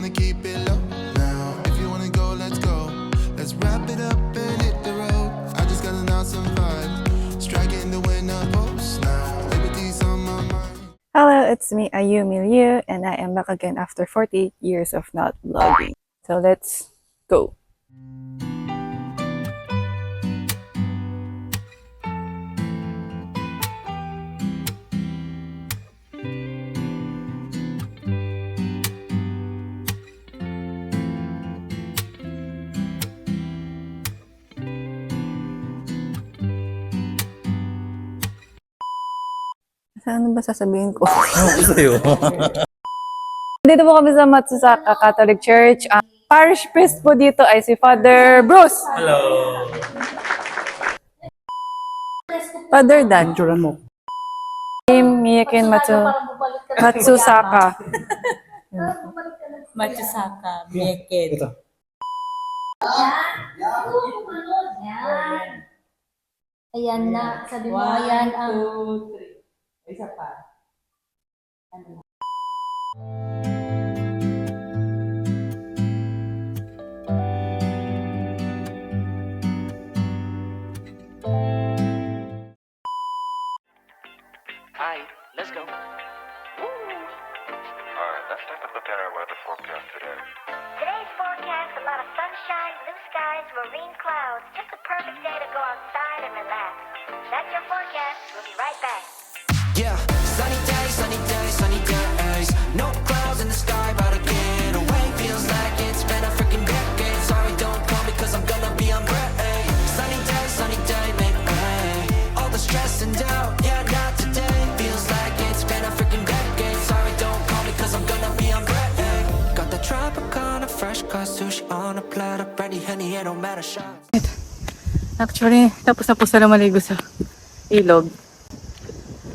wanna keep it low now. If you wanna go, let's go. Let's wrap it up and hit the road. I just got an awesome vibe, striking the winner post now. Liberty's on my mind. Hello, it's me, Ayumi Liu, and I am back again after 48 years of not vlogging. So let's go. Ano ba sasabihin ko? Sa'yo. Dito po kami sa Matsusaka Catholic Church. Ang parish priest po dito ay si Father Bruce. Hello. Father Dan. Miyakin Matsusaka. Matsusaka, Mieket. Ayan na, sabi mo, ayan ang... Isa pa. Hi, let's go. Alright, let's take a look at our weather forecast today. Today's forecast, a lot of sunshine, blue skies, marine clouds. Just a perfect day to go outside and relax. That's your forecast. We'll be right back. Yeah, sunny days, sunny days, sunny days. No clouds in the sky, about to get away. Feels like it's been a freaking decade. Sorry, don't call me cause I'm gonna be on break. Sunny day, make way. All the stress and doubt, yeah, not today. Feels like it's been a freaking decade. Sorry, don't call me cause I'm gonna be on break. Got the Tropicana, fresh cut sushi on a platter. Brandy, honey, it don't matter, shots. Actually, tapos na po sila maligo sa ilog.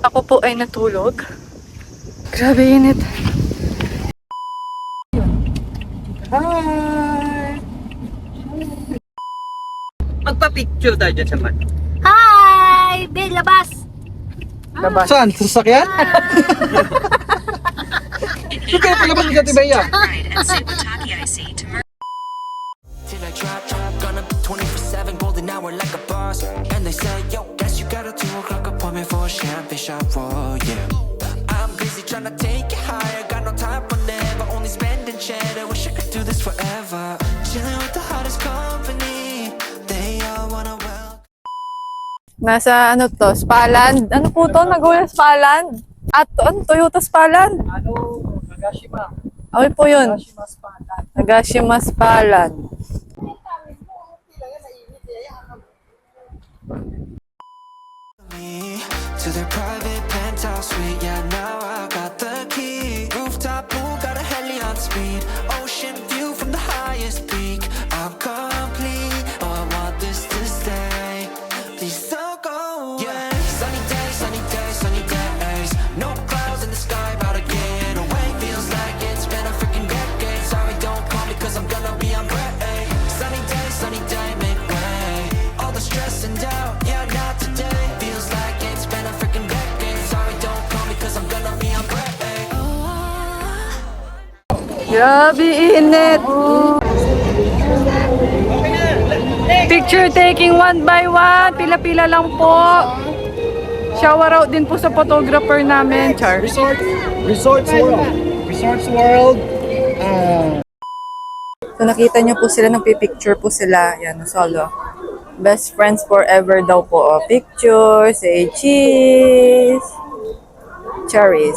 Ako po ay natulog. Grabe init. Hi! Magpa-picture tayo dyan sa mat. Hi! Bill, labas! Labas. Saan? Sa sasakyan? Hindi kayo palabas ni Kati Bea. Till I drop, gonna be 24/7 golden hour like a boss. And they say, yo, guess you got a 2 o'clock appointment for a champagne shot, whoa, yeah. I'm busy trying to take it higher, got no time for never, only spending cheddar. Wish I could do this forever. Chilling with the hottest company, they all wanna welcome. Nasa ano to? Spaland? Ano po to? Nagoya Spaland? At ano? Toyota Spaland? Ano? Nagashima. Okay po yun. Nagashima Spalan. Nagashima Spaland. Me to their private penthouse suite, yeah, now I got the key. Rooftop pool, got a heli on speed. Ocean view from the highest peak. I'm complete, oh, I want this to stay. Please don't go away. Yeah. Sunny days, sunny days, sunny days. No clouds in the sky, about to get away. Feels like it's been a freaking decade. Sorry, don't call me cause I'm gonna be on break. Sunny day, make way. All the stress and doubt, yeah, not today. Feels like it's been a freaking decade. Sorry, don't call me cause I'm gonna be on break. Grabe init! Picture taking one by one. Pila-pila lang po. Shower out din po sa photographer namin, Char. Resorts World. Resorts World. So nakita niyo po sila, nagpipicture po sila. Yan, solo. Best friends forever daw po. Oh, picture, say cheese. Cherries.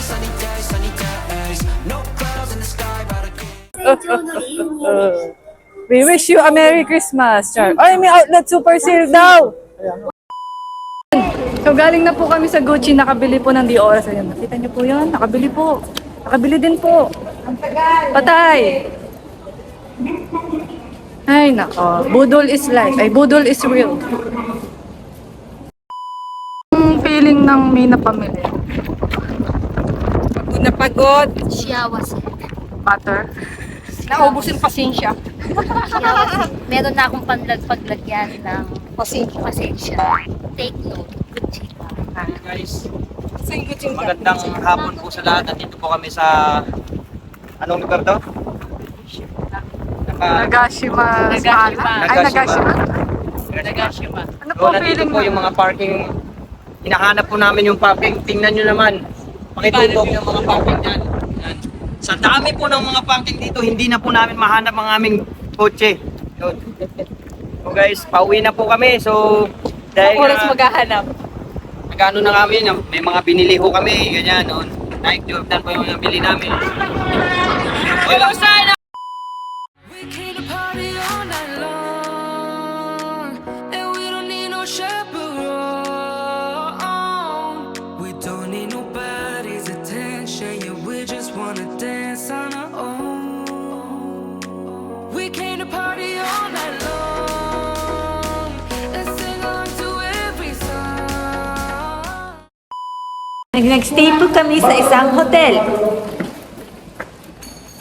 Sunny days, sunny days. No clouds in the sky, about to get. We wish you a Merry Christmas, Char. Ay, may outlet super sale daw! So galing na po kami sa Gucci, nakabili po ng Dior. Ayan, nakita niyo po yun? Nakabili po. Nakabili din po. Patay! Ay, nako. Budol is life. Ay, budol is real. Yung feeling ng may napamili. Pagod na pagod. Siyawas. Butter. Naubos yung pasensya. Siyawas. Meron na akong paglagyan ng pasensya. Take note. Gucci. Guys. Gucci Magandang hapon po sa lahat. Nandito po kami sa... Anong lugar to? Nagashima. Ay, Nagashima. Nagashima. Ano po Nandito feeling po mo? yung mga parking. Hinahanap po namin yung parking. Tingnan nyo naman. Pakitulog yung mga parking dyan. Yan. Sa dami po ng mga parking dito, hindi na po namin mahanap ang aming kotse. Yun. So guys, pauwi na po kami. So, dahil Oras maghahanap. nagano na kami, may mga binili ho kami, ganyan, noon. Nike Jordan po yung nabili namin. Hello, sana! We came to party all night long, and we don't need no chaperone. We don't need nobody's attention, yeah, we just wanna dance on our own. We came to party all night long, and sing along to every song. Nag-stay po kami sa isang hotel.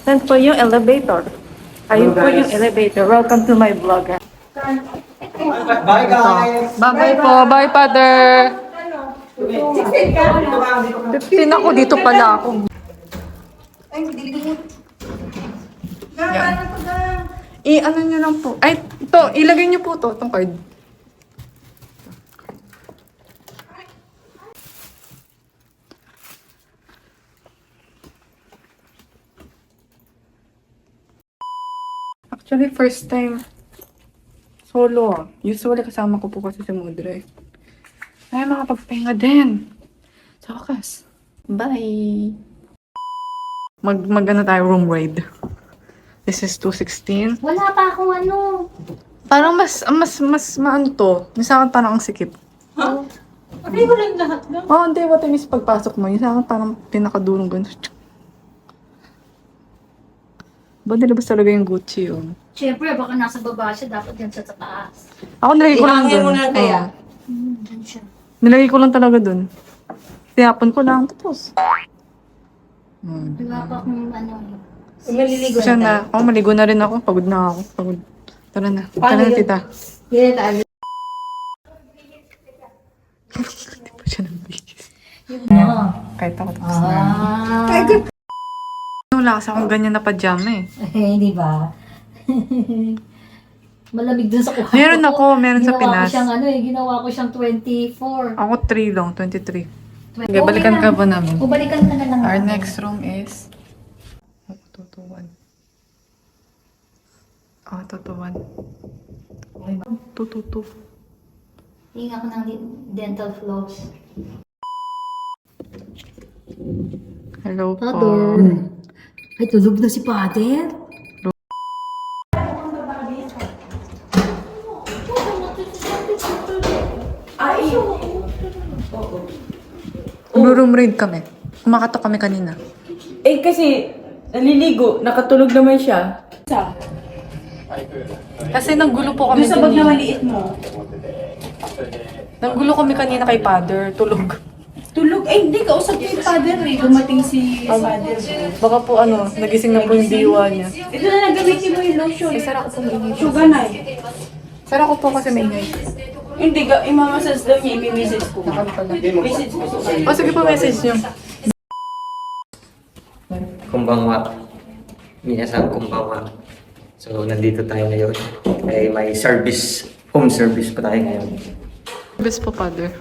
Saan po yung elevator? Ayun po yung elevator. Welcome to my vlog. Bye guys! Bye-bye po. Bye, Father. 15 ako. Dito pala ako. Yan. I-ano nyo lang po. Ay, ito. Ilagay nyo po to. Itong card. Actually, first time solo. Usually kasama ko po kasi si Mudre. Ay, makapagpahinga din. Sa wakas. Bye! Mag-ano tayo, room raid. This is 216. Wala pa akong ano. Parang mas maano to. Yung sa akin parang ang sikip. Hindi ko lang lahat na. Oo, hindi. What I miss pagpasok mo. Yung sa akin parang pinakadulong ganun. Ba, nilabas talaga yung Gucci yun. Siyempre, baka nasa baba siya, dapat yan siya sa taas. Ako nilagay ko lang Ihangin dun. mo na kaya? Oo. Diyan siya. Nilagay ko lang talaga dun. Tinapon ko lang. Tapos. Wala pa akong ano. Maliligo Siya na. na. Ako, maligo na rin ako. Pagod na ako. Pagod. Tara na. Tara na, yun? tita. Hindi tayo. Hindi pa siya nabigis. Kahit ako tapos na. Wala kasi akong ganyan na pajama eh. Eh, di ba? Malamig dun sa kwarto. Meron ako. Meron sa Pinas. Ginawa ko siyang 24. Ako 3 lang. 23. Okay, balikan ka ba namin? O, balikan ka na lang. Our next room is 221. Ah, 221. 222. Tingin ako ng dental floss. Hello po. Ay, tulog na si Pater. Room raid kami. Kumakatok kami kanina. Eh, kasi naliligo, nakatulog naman siya. Kasi nanggulo po kami Doon sa bag na kanina. maliit mo. Nanggulo kami kanina kay Father. Tulog. Tulog? Eh, hindi. Kausap niya yung father eh. Dumating si father. Baka po ano, nagising na po yung diwa niya. Ito na nagamitin mo yung lotion. Ay, sara ko po maingay. Sugar na eh. Sara ko po kasi maingay. Hindi ka, imamasas daw niya, i-message ko. Message ko sa O, sige po, message niyo. Kumbangwa. Minasang kumbangwa. So, nandito tayo ngayon. Ay, may service, home service pa tayo ngayon. Best po, Father.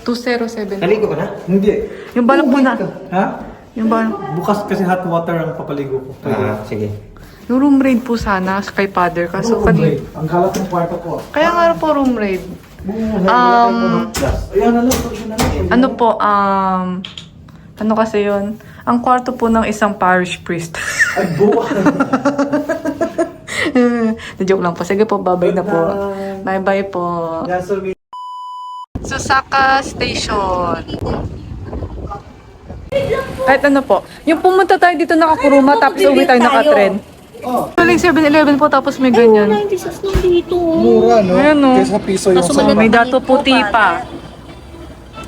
207. Naligo ka na? Hindi. Yung balak mo na. Ha? Yung balak. Bukas kasi hot water ang papaligo ko. Sige. Yung room raid po sana kay Father. Kaso Room kanina. raid. Ang kalat ng kwarto ko. Kaya nga po room raid. Ayan na lang. Solution na lang. Ano po, ano kasi yun? Ang kwarto po ng isang parish priest. Ay, buwan. Na-joke lang po. Sige po, bye-bye na po. Bye-bye po. Yan, so Susaka Station. Kahit ano po. Yung pumunta tayo dito nakakuruma tapos uwi tayo nakatren. Oh. Galing 7-Eleven po tapos may ganyan. mura, no? Ayan, no? Kaysa piso yung sa May dato puti pa.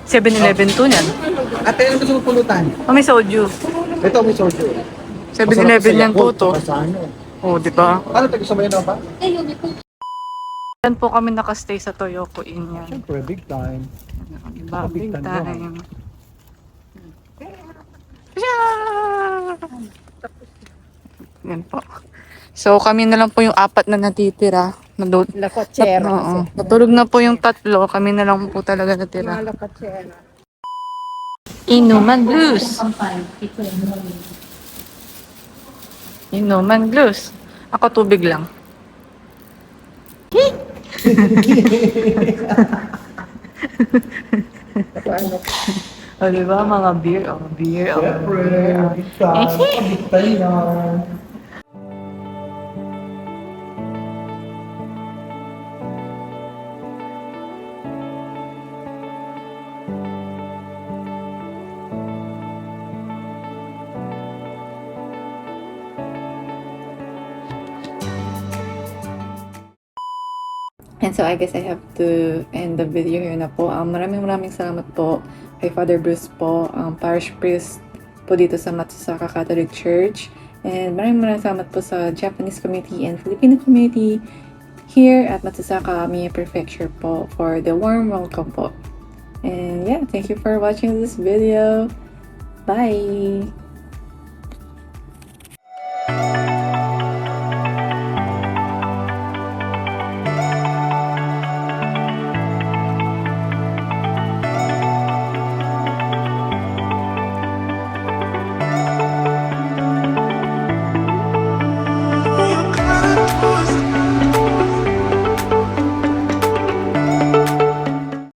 7-Eleven to niyan. Ate, ano gusto mo pulutan? Oh, may soju. Ito, may soju. 7-Eleven yan po to. Sa ano? Oh, di ba? Ano, gusto mo yun ba? Yan po kami nakastay sa Toyoko Inn yan. Siyempre, big time. Diba? Big Big time time. Yan po. So, kami na lang po yung 4 na natitira. Oo. Natulog na po yung 3. Kami na lang po talaga natira. Inuman Blues. Inuman Blues. Ako tubig lang. O, diba? Mga beer. Oh, beer. Oh, beer. Big time. Big time yan. And so I guess I have to end the video here na po. Maraming salamat po kay Father Bruce po, parish priest po dito sa Matsusaka Catholic Church. And maraming salamat po sa Japanese community and Filipino community here at Matsusaka Mie Prefecture po for the warm welcome po. And yeah, thank you for watching this video. Bye!